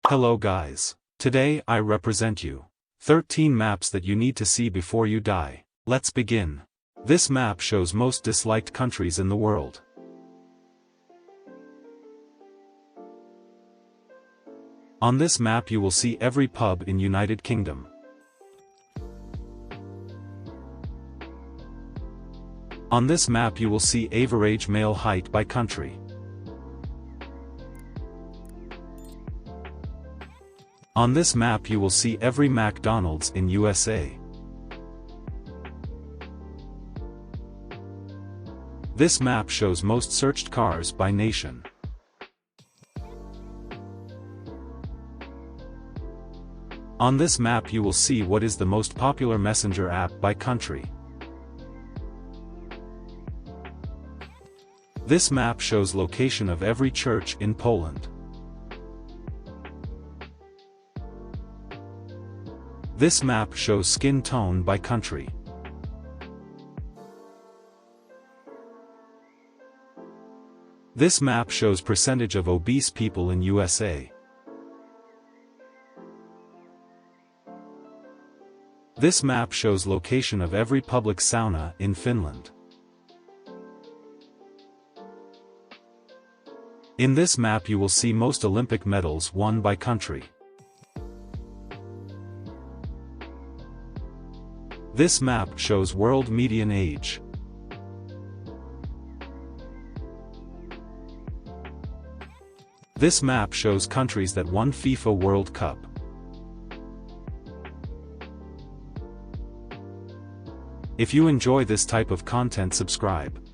Hello guys. Today I represent you. 13 maps that you need to see before you die. Let's begin. This map shows most disliked countries in the world. On this map you will see every pub in United Kingdom. On this map you will see average male height by country. On this map you will see every McDonald's in USA. This map shows most searched cars by nation. On this map you will see what is the most popular messenger app by country. This map shows location of every church in Poland. This map shows skin tone by country. This map shows percentage of obese people in USA. This map shows location of every public sauna in Finland. In this map you will see most Olympic medals won by country. This map shows world median age. This map shows countries that won FIFA World Cup. If you enjoy this type of content, subscribe.